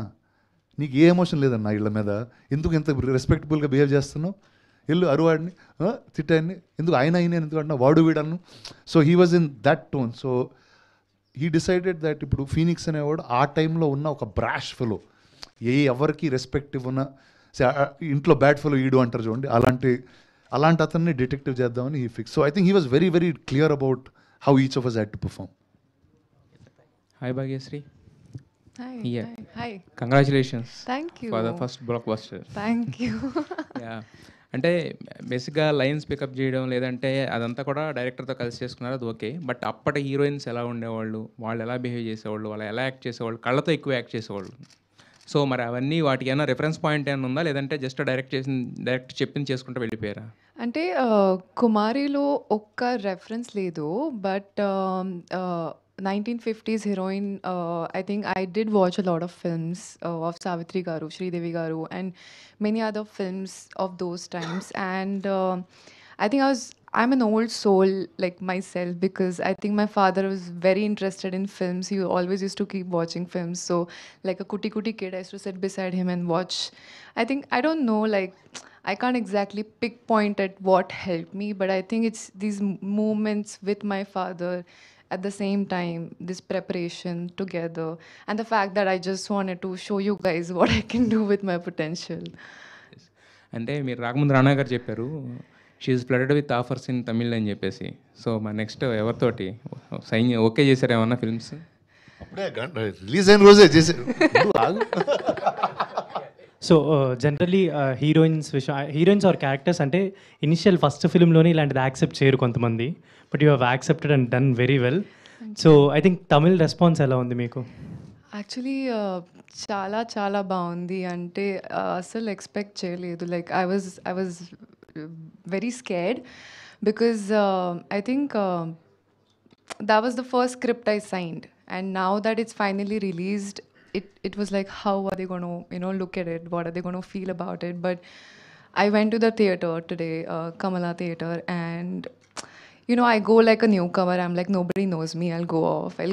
నీకు ఏ ఎమోషన్ లేదన్నా వీళ్ళ మీద, ఎందుకు ఎంత రెస్పెక్టబుల్గా బిహేవ్ చేస్తున్నావు, వెళ్ళు అరువాడిని తిట్టాడిని, ఎందుకు ఆయన ఎందుకు అంటున్నా, వాడు వీడన్ను. So he was in that tone. So he decided that ఇప్పుడు ఫీనిక్స్ అనేవాడు ఆ టైంలో ఉన్న ఒక బ్రాష్ ఫెలో, ఎవరికి రెస్పెక్ట్ ఇవ్వన, ఇంట్లో బ్యాడ్ ఫెలో ఈడు అంటారు చూడండి, అలాంటి అతన్ని డిటెక్టివ్ చేద్దామని he fix. So I think he was very very clear about how each of us had to perform. Hi Bhagyashree. Hi. Yeah. Hi. Congratulations. Thank you. For the first blockbuster. Thank you. Yeah, అంటే బేసిక్గా lines pickup చేయడం లేదంటే అదంతా కూడా డైరెక్టర్తో కలిసి చేసుకున్నారు, అది okay. But అప్పటి హీరోయిన్స్ ఎలా ఉండేవాళ్ళు, వాళ్ళు ఎలా బిహేవ్ చేసేవాళ్ళు, వాళ్ళు ఎలా యాక్ట్ చేసేవాళ్ళు, కళ్ళతో ఎక్కువ యాక్ట్ చేసేవాళ్ళు. సో మరి అవన్నీ వాటికి ఏమైనా రిఫరెన్స్ పాయింట్ ఏమైనా ఉందా, లేదంటే జస్ట్ డైరెక్ట్ చెప్పింది చేసుకుంటూ వెళ్ళిపోయారా? అంటే కుమారిలో ఒక్క రెఫరెన్స్ లేదు, but 1950s heroine, I think I did watch a lot of films of Savitri Garu, Sridevi Garu, and many other films of those times. And I think I'm an old soul like myself, because I think my father was very interested in films. He always used to keep watching films. So like a kuti kid, I used to sit beside him and watch. I think, I don't know, like I can't exactly pinpoint at what helped me, but I think it's these moments with my father at the same time, this preparation together, and the fact that I just wanted to show you guys what I can do with my potential. అంటే మీరు రాకముందు రానా గారు చెప్పారు she is flooded with offers in Tamil అని చెప్పేసి. So మా next ఎవరితోటి sign okay చేశారు ఏమన్నా ఫిల్మ్స్? అప్పుడే రిలీజ్ అయిన రోజే చేశారు. So generally heroines are characters అంటే ఇనిషియల్ ఫస్ట్ ఫిల్మ్లోనే ఇలాంటిది యాక్సెప్ట్ చేయరు కొంతమంది, but you have accepted and done very well. So I think Tamil response ఎలా ఉంది మీకు? యాక్చువల్లీ చాలా బాగుంది. అంటే అసలు ఎక్స్పెక్ట్ చేయలేదు. Like I was very scared, because I think that was the first script I signed, and now that it's finally released, it was like, how are they going to look at it, what are they going to feel about it? But I went to the theater today, Kamala Theater, and I go like a newcomer. I'm like, nobody knows me, I'll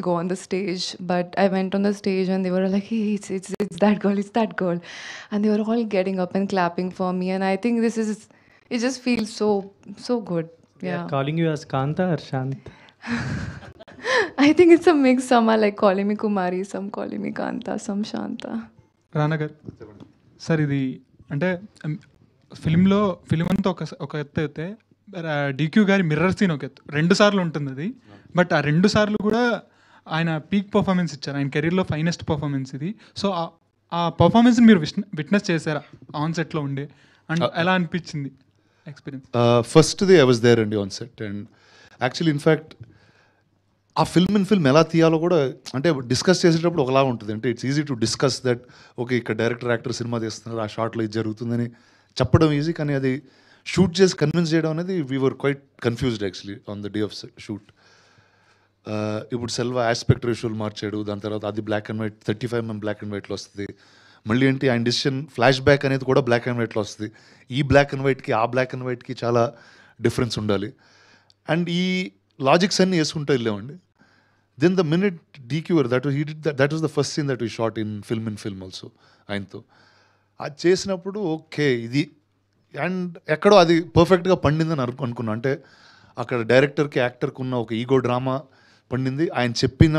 go on the stage. But I went on the stage and they were like, hey, it's that girl, and they were all getting up and clapping for me, and I think it just feels so good. Yeah, calling you as Kanta or Shant? I think it's a mix. Some are like calling me Kumari, some calling me Kanta, some Shanta. Rana garu sir, ఇది అంటే film అంతా ఒక ఎత్తు అయితే DQ గారి mirror scene ఒక ఎత్తు, 2 సార్లు ఉంటుంది అది. బట్ ఆ 2 సార్లు కూడా ఆయన పీక్ పర్ఫార్మెన్స్ ఇచ్చారు, ఆయన కెరీర్లో ఫైనెస్ట్ పర్ఫార్మెన్స్ ఇది. సో ఆ పర్ఫార్మెన్స్ని మీరు విట్నెస్ చేశారా ఆన్ సెట్లో ఉండే, అండ్ ఎలా అనిపించింది ఎక్స్పీరియన్స్? ఫస్ట్ది ఐ వాజ్ దేర్ అండి on set. And actually in fact ఆ ఫిల్మ్ ఎలా తీయాలో కూడా అంటే డిస్కస్ చేసేటప్పుడు ఒకలా ఉంటుంది. అంటే it's easy to discuss that okay ఇక్కడ డైరెక్టర్ యాక్టర్ సినిమా తీస్తున్నారు, ఆ షార్ట్లో ఇది జరుగుతుందని చెప్పడం ఈజీ, కానీ అది షూట్ చేసి కన్విన్స్ చేయడం అనేది we were quite confused actually on the day of shoot. ఇప్పుడు సెల్వా ఆస్పెక్ట్ రేషియోలు మార్చాడు, దాని తర్వాత అది black and white 35mm black and వైట్లో వస్తుంది. మళ్ళీ ఏంటి ఆయన డిసిషన్ ఫ్లాష్ బ్యాక్ అనేది కూడా బ్లాక్ అండ్ వైట్లో వస్తుంది. ఈ బ్లాక్ అండ్ వైట్కి ఆ బ్లాక్ అండ్ వైట్కి చాలా డిఫరెన్స్ ఉండాలి. అండ్ ఈ లాజిక్స్ అన్నీ వేసుకుంటూ వెళ్ళామండి. దెన్ ద మినిట్ డీక్యూర్ that was the first scene that we shot in film also ఆయనతో. అది చేసినప్పుడు ఓకే ఇది అండ్ ఎక్కడో అది పర్ఫెక్ట్గా పండిందని అనుకున్నా. అంటే అక్కడ డైరెక్టర్కి యాక్టర్కి ఉన్న ఒక ఈగో డ్రామా పండింది. ఆయన చెప్పిన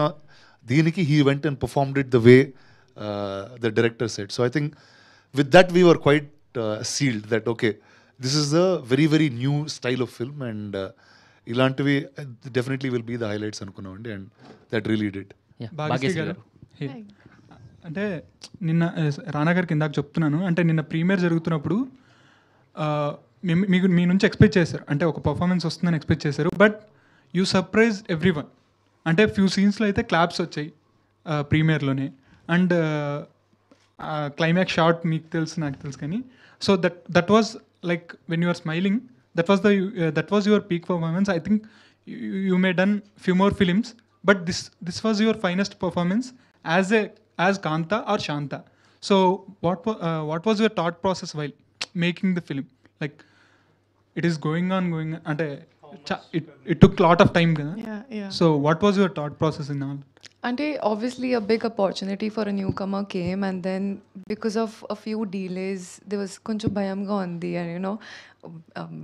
దీనికి he went and performed it the way the director said. So I think with that we were quite sealed that okay this is the very very new style of film and ఇలాంటివి definitely will be the highlights అనుకున్నామండి. And that really did. Bhagyashri garu, అంటే నిన్న రానా గారికి ఇందాక చెప్తున్నాను, అంటే నిన్న premier జరుగుతున్నప్పుడు మీకు మీ నుంచి ఎక్స్పెక్ట్ చేశారు, అంటే ఒక పర్ఫార్మెన్స్ వస్తుందని ఎక్స్పెక్ట్ చేశారు. But you surprise every one. అంటే ఫ్యూ సీన్స్లో అయితే క్లాప్స్ వచ్చాయి ప్రీమియర్లోనే. అండ్ క్లైమాక్స్ షాట్ మీకు తెలుసు నాకు తెలుసు కానీ so that was like when you are smiling that was your peak performance. I think you may done few more films but this was your finest performance as Kanta or Shanta. So what was your thought process while making the film? Like it is going on and it took a lot of time kada? Yeah. So what was your thought process in all? And obviously a big opportunity for a newcomer came, and then because of a few delays there was koncham bayamga undi. And you know,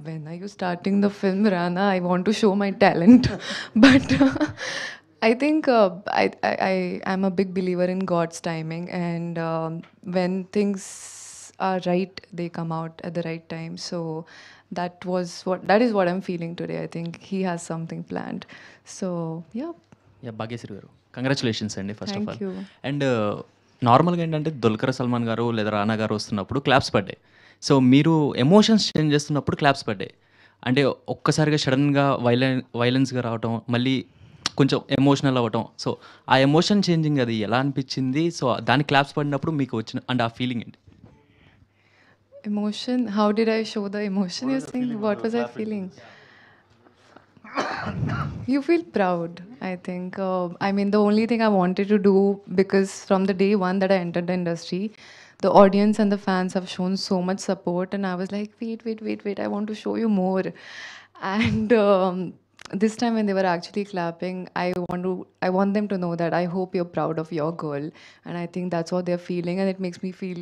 when are you starting the film, Rana? I want to show my talent. But I think I'm a big believer in God's timing, and when things are right, they come out at the right time. So that is what I'm feeling today. I think he has something planned. So yeah. Bhagyashree గారు, congratulations అండి first of Thank all. you. And నార్మల్గా ఏంటంటే దుల్కర్ సల్మాన్ గారు లేదా రానా గారు వస్తున్నప్పుడు claps పడ్డాయి. So మీరు ఎమోషన్స్ చేంజ్ చేస్తున్నప్పుడు క్లాప్స్ పడ్డాయి. అంటే ఒక్కసారిగా సడన్గా వైలెన్స్గా రావటం, మళ్ళీ కొంచెం ఎమోషనల్ అవ్వటం. సో ఆ ఎమోషన్ చేంజింగ్ అది ఎలా అనిపించింది? సో దాని క్లాప్స్ పడినప్పుడు మీకు వచ్చిన అండ్ ఆ ఫీలింగ్ ఏంటి? Emotion, how did I show the emotion? You're saying what was I feeling? You feel proud, I think. I mean, the only thing I wanted to do, because from the day one that I entered the industry, the audience and the fans have shown so much support, and I was like, wait, I want to show you more. And this time when they were actually clapping, I want them to know that I hope you're proud of your girl, and I think that's what they're feeling, and it makes me feel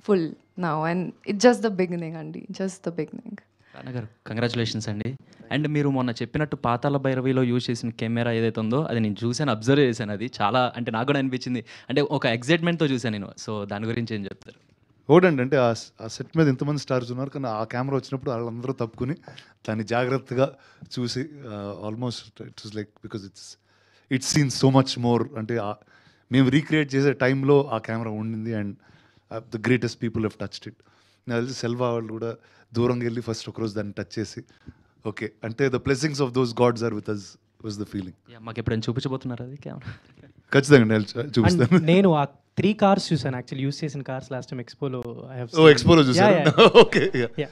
full now, and it's just the beginning, Andy, just the beginning. రానా గారు, congratulations అండి. And మీరు మొన్న చెప్పినట్టు పాతాళ భైరవిలో use చేసిన camera ఏదైతే ఉందో అది నేను చూశాను, అబ్జర్వ్ చేశాను. అది చాలా అంటే నాకు కూడా అనిపించింది, అంటే ఒక ఎగ్జైట్మెంట్తో చూశాను నేను. సో దాని గురించి ఏం చెప్తారు? ఓడండి, అంటే ఆ సెట్ మీద ఎంతమంది స్టార్స్ ఉన్నారు, కానీ ఆ కెమెరా వచ్చినప్పుడు వాళ్ళందరూ తప్పుకుని దాన్ని జాగ్రత్తగా చూసి almost it's like because it's seen so much more. అంటే మేము రీక్రియేట్ చేసే టైంలో ఆ కెమెరా ఉండింది and the greatest people have touched it. నాకు తెలిసి సెల్వా వాళ్ళు కూడా దూరంగా వెళ్ళి ఫస్ట్ ఒకరోజు దాన్ని టచ్ చేసి ఓకే అంటే the blessings of those gods are with us was the feeling. మాకు ఎప్పుడైనా చూపించబోతున్నారు అది కెమెరా? ఖచ్చితంగా చూపిస్తాను. నేను ఆ 3 cars చూసాను, యాక్చువల్లీ యూస్ చేసిన కార్స్ లాస్ట్ టైం ఎక్స్పోలో. ఎక్స్పోలో చూసాను. Okay.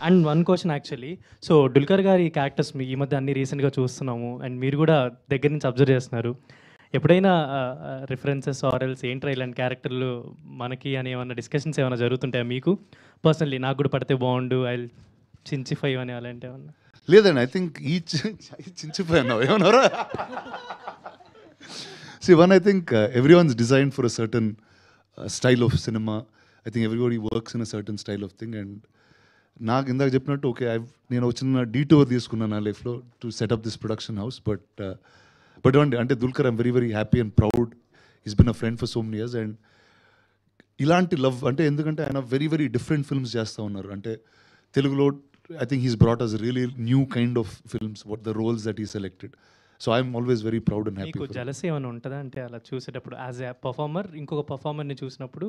And one question actually, so Dulquer గారి క్యారెక్టర్స్ ఈ మధ్య అన్ని రీసెంట్గా చూస్తున్నాము అండ్ మీరు కూడా దగ్గర నుంచి అబ్జర్వ్ చేస్తున్నారు. ఎప్పుడైనా రిఫరెన్సెస్ ఆర్ఎల్స్ ఏంట్రా ఇలాంటి క్యారెక్టర్లు మనకి అని ఏమైనా డిస్కషన్స్ ఏమైనా జరుగుతుంటాయా మీకు పర్సనలీ? నాకు కూడా పడితే బాగుండు, ఐ చించిఫై అని అలాంటి ఏమన్నా? లేదండి, ఐ థింక్ ఈ చించిపోయాను ఏమన్నారా? See, one, I think everyone's designed for a certain style of cinema. I think everybody works in a certain style of thing. And నాకు ఇందాక చెప్పినట్టు ఓకే నేను వచ్చిన డీటోర్ తీసుకున్నాను నా లైఫ్లో to set up this production house. But అంటే Dulquer I'm very very happy and proud. Is been a friend for so many years. And ఇలాంటి లవ్ అంటే ఎందుకంటే ఆయన వెరీ వెరీ డిఫరెంట్ ఫిల్మ్స్ చేస్తూ ఉన్నారు. అంటే తెలుగులో I think he's brought us really new kind of films, what the roles that he selected. So I'm always very proud and happy. మీకు jealousy ఏమైనా ఉంటుందా అంటే అలా చూసేటప్పుడు యాజ్ ఎ పర్ఫార్మర్ ఇంకొక పర్ఫార్మర్ని చూసినప్పుడు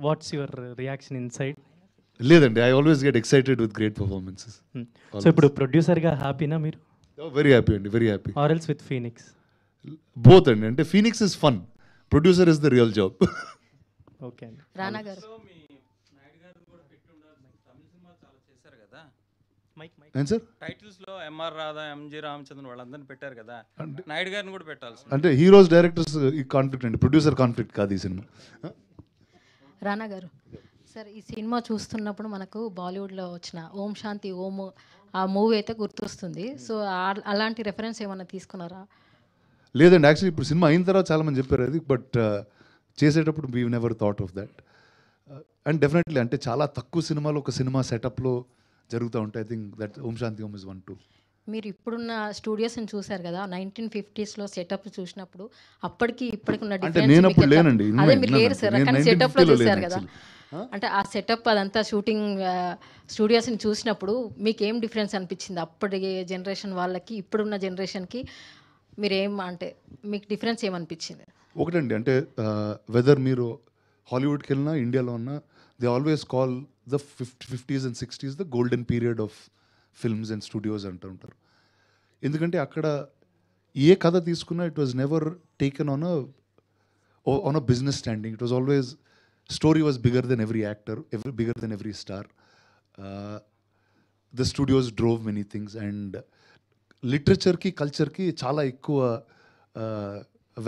వాట్స్ యువర్ రియాక్షన్ ఇన్సైడ్? లేదండి, I always get excited with great performances. So ఇప్పుడు ప్రొడ్యూసర్గా హ్యాపీనా మీరు? వెరీ హ్యాపీ అండి, very happy. Or else with Phoenix? Both అండి. అంటే Phoenix is fun, producer is the real job. Okay అండి. రానా గారు, ఏం సార్? టైటిల్స్లో ఎంఆర్ రాధా, ఎంజి రామచంద్రన్ వాళ్ళందరినీ పెట్టారు కదా, నాయుడు గారిని కూడా పెట్టాల్సి. అంటే హీరోస్ డైరెక్టర్స్ ఈ కాన్ఫ్లిక్ట్ అండి, ప్రొడ్యూసర్ కాన్ఫ్లిక్ట్ కాదు ఈ సినిమా. రానా గారు సార్, ఈ సినిమా చూస్తున్నప్పుడు మనకు బాలీవుడ్లో వచ్చిన ఓం శాంతి ఓం ఆ మూవీ అయితే గుర్తొస్తుంది. సో అలాంటి రెఫరెన్స్ ఏమైనా తీసుకున్నారా? లేదండి, యాక్చువల్లీ ఇప్పుడు సినిమా అయిన తర్వాత చాలామంది చెప్పారు అది, బట్ చేసేటప్పుడు we never thought of that. And definitely అంటే చాలా తక్కువ సినిమాలు ఒక సినిమా సెటప్లో జరుగుతూ ఉంటాయి. I think that Om Shanti Om is 1-2. మీరు ఇప్పుడున్న స్టూడియోస్ని చూసారు కదా, 1950s సెటప్ చూసినప్పుడు అప్పటికి ఇప్పటికి ఉన్న అంటే నేను అప్పుడు లేనండి, అదే మీరు లేరు సార్, కానీ సెటప్లో చూసారు కదా, అంటే ఆ సెటప్ అదంతా షూటింగ్ స్టూడియోస్ని చూసినప్పుడు మీకు ఏం డిఫరెన్స్ అనిపించింది? అప్పటి జనరేషన్ వాళ్ళకి ఇప్పుడున్న జనరేషన్కి మీరేం అంటే మీకు డిఫరెన్స్ ఏమనిపించింది? ఒకటండి, అంటే వెదర్ మీరు హాలీవుడ్కి వెళ్ళినా ఇండియాలో ఉన్నా they always call the 50s and 60s the golden period of films and studios అంటూ ఉంటారు. ఎందుకంటే అక్కడ ఏ కథ తీసుకున్నా it was never taken on a business standing. It was always story was bigger than every actor, bigger than every star. The studios drove many things and లిటరేచర్కి కల్చర్కి చాలా ఎక్కువ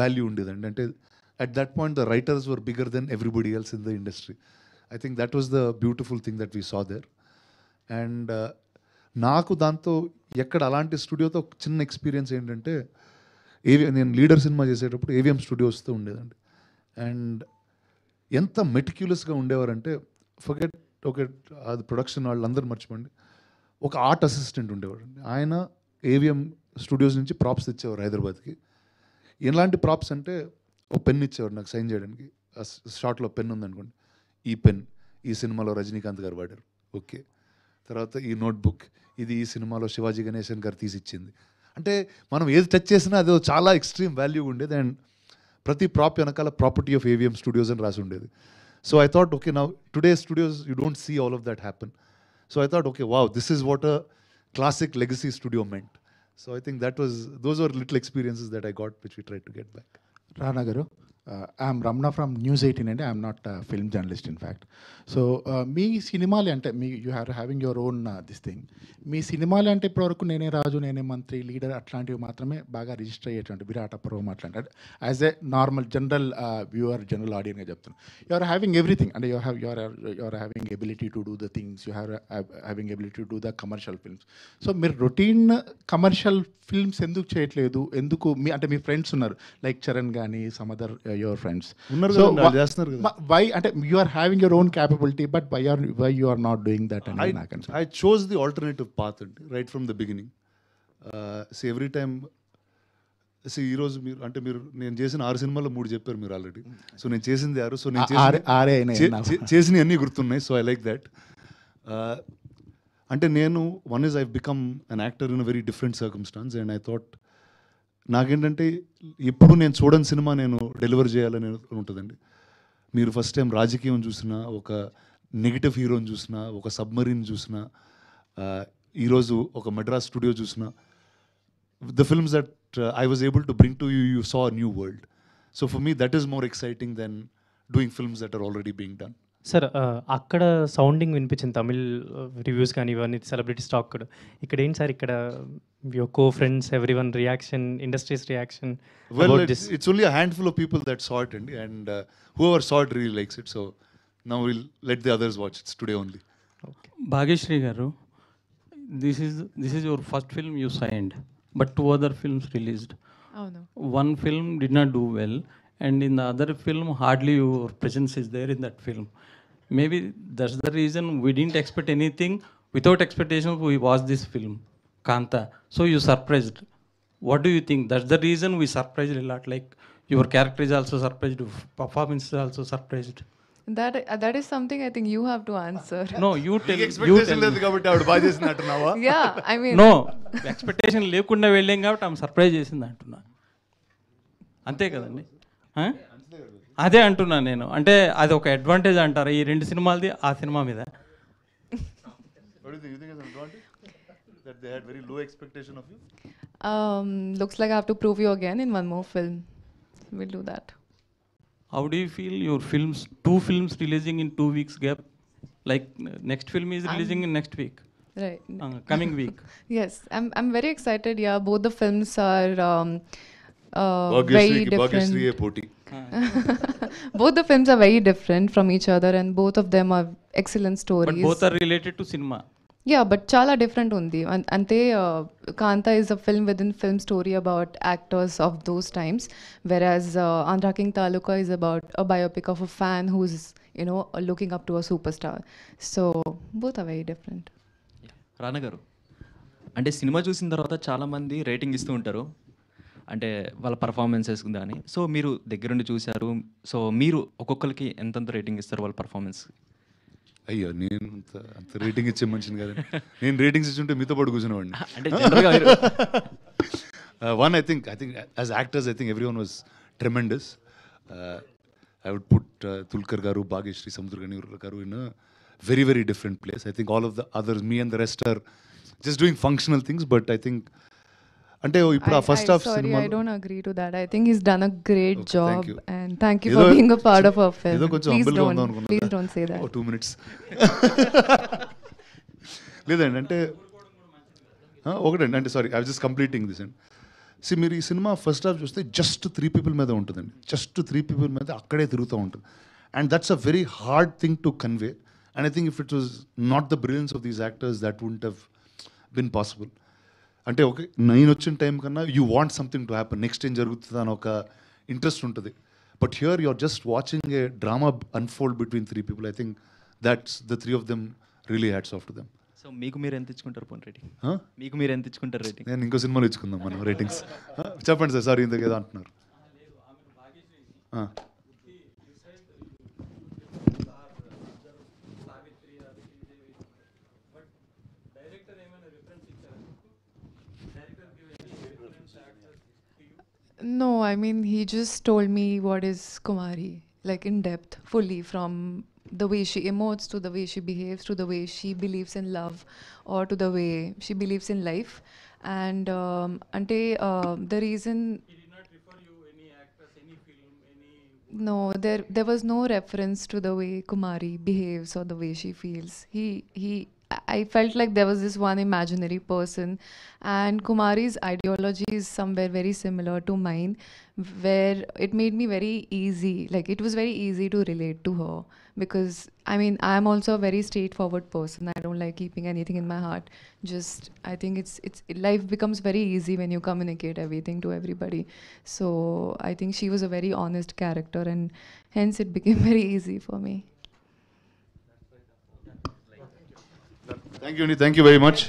వాల్యూ ఉండేదండి. అంటే at that point the writers were bigger than everybody else in the industry. I think that was the beautiful thing that we saw there. And నాకు దాంతో ఎక్కడ అలాంటి స్టూడియోతో ఒక చిన్న ఎక్స్పీరియన్స్ ఏంటంటే, నేను లీడర్ సినిమా చేసేటప్పుడు ఏవిఎం స్టూడియోస్తో ఉండేదండి. అండ్ ఎంత మెటిక్యులస్గా ఉండేవారంటే, అది ప్రొడక్షన్ వాళ్ళందరూ మర్చిపోండి, ఒక ఆర్ట్ అసిస్టెంట్ ఉండేవాడండి. ఆయన ఏవిఎం స్టూడియోస్ నుంచి ప్రాప్స్ తెచ్చేవారు హైదరాబాద్కి. ఎలాంటి ప్రాప్స్ అంటే, ఒక పెన్ ఇచ్చేవారు నాకు సైన్ చేయడానికి. షార్ట్లో పెన్ ఉందనుకోండి, ఈ పెన్ ఈ సినిమాలో రజనీకాంత్ గారు వాడారు, ఓకే. తర్వాత ఈ నోట్బుక్ ఇది ఈ సినిమాలో శివాజీ గణేశన్ గారు తీసిచ్చింది. అంటే మనం ఏది టచ్ చేసినా అదో చాలా ఎక్స్ట్రీమ్ వాల్యూ ఉండేది. అండ్ ప్రతి ప్రాప్ వెనకాల ప్రాపర్టీ ఆఫ్ ఏవిఎం స్టూడియోస్ అని రాసి ఉండేది. So I thought, okay, now today studios you don't see all of that happen. So I thought, okay, wow, this is what a classic legacy studio meant. So I think those were little experiences that I got, which we tried to get back. Rana Garu, I'm Ramna from News 18 India. I'm not a film journalist, in fact. So మీ సినిమాలు అంటే you having your own this thing. మీ సినిమాలు అంటే ఇప్పటివరకు నేనే రాజు, నేనే మంత్రి, లీడర్ అట్లాంటివి మాత్రమే బాగా రిజిస్టర్ అయ్యేటువంటి విరాట పర్వం అట్లాంటి, as a normal general viewer, general ఆడియన్గా చెప్తున్నాను. యు ఆర్ హ్యావింగ్ ఎవ్రీథింగ్, అంటే you are having ability to do the things, you having ability to do the commercial films. So మీరు రొటీన్ కమర్షియల్ ఫిల్మ్స్ ఎందుకు చేయట్లేదు? ఎందుకు అంటే మీ ఫ్రెండ్స్ ఉన్నారు, లైక్ చరణ్ కానీ సమ్ అదర్ యువర్ ఫ్రెండ్స్ ఉన్నారు, వై అంటే you are having your own capability, but why you are not doing that? I chose the alternative path right from the beginning. See, every time, ఈరోజు మీరు నేను చేసిన 6 సినిమాల్లో 3 చెప్పారు మీరు ఆల్రెడీ. సో నేను చేసింది 6, సో నేను చేసిన అన్నీ గుర్తున్నాయి. So I like that. అంటే నేను I've become an actor in a very different circumstance, and I thought నాకేంటంటే ఎప్పుడు నేను చూడని సినిమా నేను డెలివర్ చేయాలని ఉంటుందండి. మీరు ఫస్ట్ టైం రాజకీయం చూసినా, ఒక నెగిటివ్ హీరోని చూసినా, ఒక సబ్మరీన్ చూసినా, ఈరోజు ఒక మెడ్రాస్ స్టూడియో చూసినా, the films that I was able to bring to you saw a new world. So for me that is more exciting then doing films that are already being done. Sir, అక్కడ sounding వినిపించింది Tamil reviews కానీ ఇవన్నీ celebrity stock కూడా. ఇక్కడ ఏంటి sir, ఇక్కడ your co-friends, everyone reaction, industry's reaction? Well, it's only a handful of people that saw it, and whoever saw it really likes it. So now we'll let the others watch it today only. Okay. Bhageshri garu, this is your first film you signed, but 2 other films released. Oh no. One film did not do well, and in the other film hardly your presence is there in that film. Maybe that's the reason we didn't expect anything. Without expectations we watched this film, Kanta. So you surprised. What do you think? That's the reason we surprised a lot. Like your character is also surprised, performance is also surprised. That is something I think you have to answer. No, you tell. Expectation లేదు కాబట్టి ఆవిడ బాగా చేసింది అంటున్నావా? Yeah, I mean. No, expectation లేకుండా వెళ్ళాం కాబట్టి ఆమె సర్ప్రైజ్ చేసింది అంటున్నా. అంతే కదండి, అదే అంటున్నా నేను. అంటే అది ఒక అడ్వాంటేజ్ అంటారా ఈ 2 సినిమాలది ఆ సినిమా మీద? What do you think is an advantage? That they had very low expectation of you? Looks like I have to prove you again in one more film. We'll do that. How do you feel your films, 2 films releasing in 2 weeks gap? Like next film is releasing in next week. Right. Coming week? Yes, I'm very excited. Yeah, both the films are very different. Bhagyashree పోటీ. Both the films are very different from each other, and both of them are excellent but stories. Both are related to cinema. Yeah, but chala different undi. Ante Kanta is a film within film story about actors of those times, whereas Andhra King Taluka is about a biopic of a fan who's, you know, looking up to a superstar. So both are very different. రానా గారు, అంటే cinema చూసిన తర్వాత చాలామంది rating ఇస్తూ ఉంటారు, అంటే వాళ్ళ performances కానీ. సో మీరు దగ్గరుండి చూశారు, సో మీరు ఒక్కొక్కరికి ఎంతెంత రేటింగ్ ఇస్తారు వాళ్ళ పర్ఫార్మెన్స్? అయ్యో, నేను అంత రేటింగ్ ఇచ్చే మనిషిని కాదు. నేను రేటింగ్స్ ఇచ్చుంటే మీతో పాటు కూర్చునేవాడిని. అంటే జనరల్గా one, I think as actors I think every one was tremendous. I would put Dulquer garu, Bhagyashree, Samuthirakani garu in very very different place. I think all of the others, me and the rest, are just doing functional things, but I think ante ippudu first half sorry, cinema I don't agree to that. I think he's done a great Okay, job, thank you. and thank you for being a part of our film. ఏదో కొంచెం humble గా ఉందాం అనుకున్నా. Please don't say that. 2 minutes లేదండి, అంటే ఒకటండి, అంటే sorry, I was just completing this and see, మీరు ఈ సినిమా ఫస్ట్ హాఫ్ చూస్తే జస్ట్ 3 people మీద ఉంటుందండి. జస్ట్ 3 people మీద అక్కడే తిరుగుతూ ఉంటుంది. And that's a very hard thing to convey. And I think if it was not the brilliance of these actors, that wouldn't have been possible. అంటే okay, నేను వచ్చిన టైం కన్నా you want something to happen, next ఏం జరుగుతుంది అని ఒక interest ఉంటుంది. But here you are just watching a drama unfold between 3 people. I think that's the 3 of them really hats off to them. So మీకు మీరు ఎంత ఇచ్చుకుంటారు పోనీ రేటింగ్? మీకు మీరు ఎంత ఇచ్చుకుంటారు రేటింగ్? నేను ఇంకో సినిమాలో ఇచ్చుకుందాం మనం రేటింగ్స్. చెప్పండి సార్, సారీ ఇంతకు ఏదో అంటున్నారు. No, I mean, he just told me what is Kumari, like in depth, fully, from the way she emotes to the way she behaves to the way she believes in love or to the way she believes in life. And the reason... He did not refer you any actress, any film, any... No, there was no reference to the way Kumari behaves or the way she feels. I felt like there was this one imaginary person, and Kumari's ideology is somewhere very similar to mine, where it made me very easy, like it was very easy to relate to her, because I mean, I am also a very straightforward person. I don't like keeping anything in my heart. Just, I think life becomes very easy when you communicate everything to everybody. So I think she was a very honest character, and hence it became very easy for me. Thank you, Andy. Thank you very much.